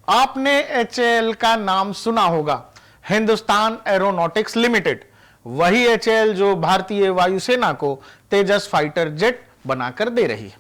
आपने एचएएल का नाम सुना होगा, हिंदुस्तान एरोनॉटिक्स लिमिटेड। वही एचएएल जो भारतीय वायुसेना को तेजस फाइटर जेट बनाकर दे रही है।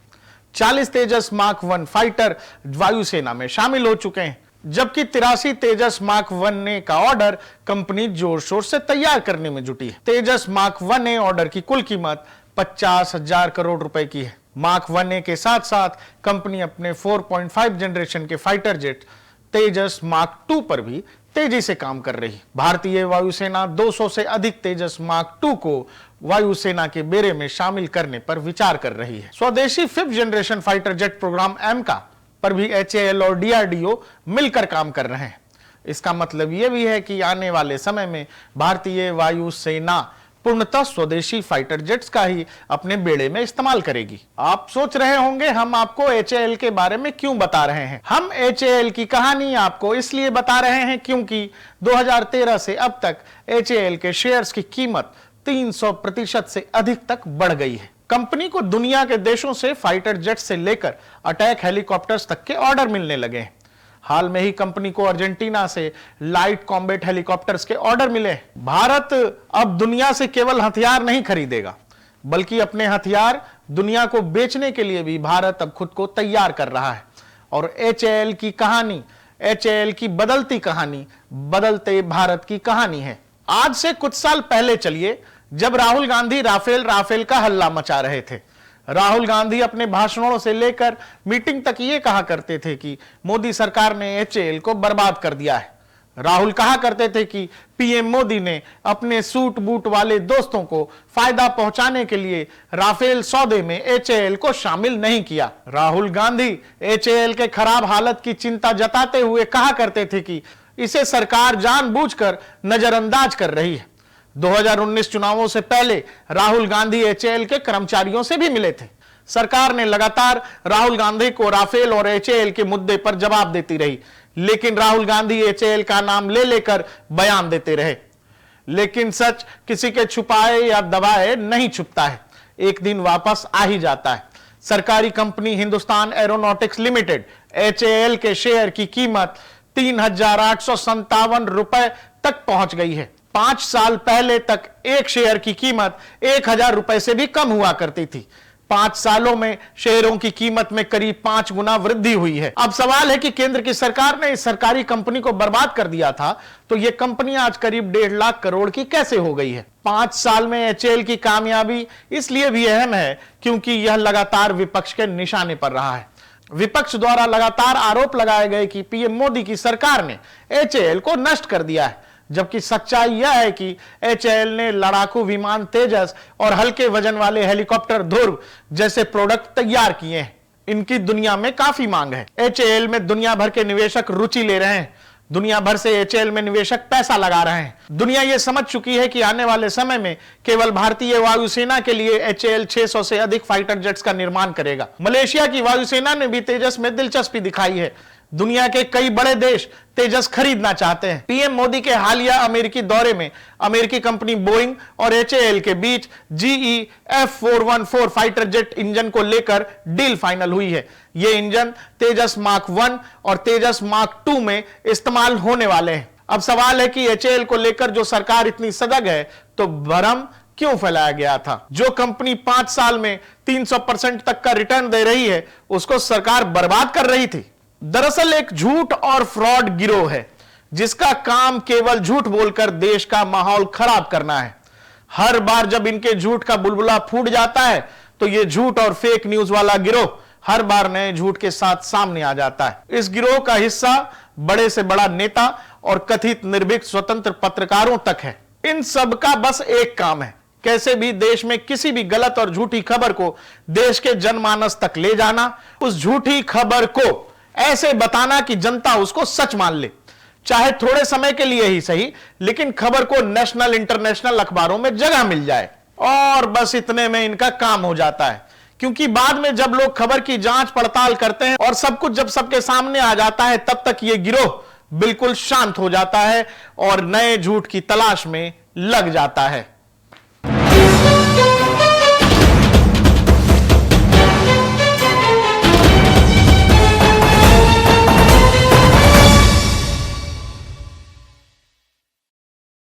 40 तेजस मार्क 1 फाइटर वायुसेना में शामिल हो चुके हैं, जबकि 83 तेजस मार्क 1A का ऑर्डर कंपनी जोर शोर से तैयार करने में जुटी है। तेजस मार्क 1A ऑर्डर की कुल कीमत 50,000 करोड़ रुपए की है। मार्क 1A के साथ साथ कंपनी अपने 4.5 जनरेशन के फाइटर जेट तेजस मार्क 2 पर भी तेजी से काम कर रही है। भारतीय वायुसेना 200 से अधिक तेजस मार्क 2 को वायुसेना के बेड़े में शामिल करने पर विचार कर रही है। स्वदेशी 5th generation fighter jet programme AMCA पर भी एचएएल और डीआरडीओ मिलकर काम कर रहे हैं। इसका मतलब यह भी है कि आने वाले समय में भारतीय वायुसेना पूर्णतः स्वदेशी फाइटर जेट्स का ही अपने बेड़े में इस्तेमाल करेगी। आप सोच रहे होंगे हम आपको एचएएल के बारे में क्यों बता रहे हैं। हम एचएएल की कहानी आपको इसलिए बता रहे हैं क्योंकि 2013 से अब तक एचएएल के शेयर्स की कीमत 300% से अधिक तक बढ़ गई है। कंपनी को दुनिया के देशों से फाइटर जेट से लेकर अटैक हेलीकॉप्टर्स तक के ऑर्डर मिलने लगे हैं। हाल में ही कंपनी को अर्जेंटीना से लाइट कॉम्बैट हेलीकॉप्टर्स के ऑर्डर मिले। भारत अब दुनिया से केवल हथियार नहीं खरीदेगा, बल्कि अपने हथियार दुनिया को बेचने के लिए भी भारत अब खुद को तैयार कर रहा है। और एचएएल की कहानी, एचएएल की बदलती कहानी, बदलते भारत की कहानी है। आज से कुछ साल पहले चलिए, जब राहुल गांधी राफेल का हल्ला मचा रहे थे। राहुल गांधी अपने भाषणों से लेकर मीटिंग तक ये कहा करते थे कि मोदी सरकार ने एचएएल को बर्बाद कर दिया है। राहुल कहा करते थे कि पीएम मोदी ने अपने सूट बूट वाले दोस्तों को फायदा पहुंचाने के लिए राफेल सौदे में एचएएल को शामिल नहीं किया। राहुल गांधी एचएएल के खराब हालत की चिंता जताते हुए कहा करते थे कि इसे सरकार जानबूझकर नजरअंदाज कर रही है। 2019 चुनावों से पहले राहुल गांधी एचएएल के कर्मचारियों से भी मिले थे। सरकार ने लगातार राहुल गांधी को राफेल और एचएएल के मुद्दे पर जवाब देती रही, लेकिन राहुल गांधी एचएएल का नाम ले लेकर बयान देते रहे। लेकिन सच किसी के छुपाए या दबाए नहीं छुपता है, एक दिन वापस आ ही जाता है। सरकारी company Hindustan aeronautics limited HAL के शेयर की कीमत 3,857 रुपए तक पहुंच गई है। 5 साल पहले तक एक शेयर की कीमत 1,000 रुपए से भी कम हुआ करती थी। 5 सालों में शेयरों की कीमत में करीब 5 गुना वृद्धि हुई है। अब सवाल है कि केंद्र की सरकार ने इस सरकारी कंपनी को बर्बाद कर दिया था, तो यह कंपनी आज करीब 1.5 लाख करोड़ की कैसे हो गई है। 5 साल में एचएएल की कामयाबी इसलिए भी अहम है क्योंकि यह लगातार विपक्ष के निशाने पर रहा है। विपक्ष द्वारा लगातार आरोप लगाए गए कि पीएम मोदी की सरकार ने एचएएल को नष्ट कर दिया है, जबकि सच्चाई यह है कि एचएएल ने लड़ाकू विमान तेजस और हल्के वजन वाले हेलीकॉप्टर ध्रुव जैसे प्रोडक्ट तैयार किए हैं। इनकी दुनिया में काफी मांग है। एचएएल में दुनिया भर के निवेशक रुचि ले रहे हैं। दुनिया भर से एचएएल में निवेशक पैसा लगा रहे हैं। दुनिया यह समझ चुकी है कि आने वाले समय में केवल भारतीय वायुसेना के लिए एचएएल 600 से अधिक फाइटर जेट्स का निर्माण करेगा। मलेशिया की वायुसेना ने भी तेजस में दिलचस्पी दिखाई है। दुनिया के कई बड़े देश तेजस खरीदना चाहते हैं। पीएम मोदी के हालिया अमेरिकी दौरे में अमेरिकी कंपनी बोइंग और एचएएल के बीच GE F414 fighter jet engine को लेकर डील फाइनल हुई है। यह इंजन तेजस मार्क 1 और तेजस मार्क 2 में इस्तेमाल होने वाले हैं। अब सवाल है कि एचएएल को लेकर जो सरकार इतनी सजग है, तो भ्रम क्यों फैलाया गया था। जो कंपनी 5 साल में 300% तक का रिटर्न दे रही है, उसको सरकार बर्बाद कर रही थी। दरअसल एक झूठ और फ्रॉड गिरोह है जिसका काम केवल झूठ बोलकर देश का माहौल खराब करना है। हर बार जब इनके झूठ का बुलबुला फूट जाता है, तो यह झूठ और फेक न्यूज वाला गिरोह हर बार नए झूठ के साथ सामने आ जाता है। इस गिरोह का हिस्सा बड़े से बड़ा नेता और कथित निर्भीक स्वतंत्र पत्रकारों तक है। इन सब का बस एक काम है, कैसे भी देश में किसी भी गलत और झूठी खबर को देश के जनमानस तक ले जाना, उस झूठी खबर को ऐसे बताना कि जनता उसको सच मान ले, चाहे थोड़े समय के लिए ही सही, लेकिन खबर को नेशनल इंटरनेशनल अखबारों में जगह मिल जाए। और बस इतने में इनका काम हो जाता है, क्योंकि बाद में जब लोग खबर की जांच पड़ताल करते हैं और सब कुछ जब सबके सामने आ जाता है, तब तक यह गिरोह बिल्कुल शांत हो जाता है और नए झूठ की तलाश में लग जाता है।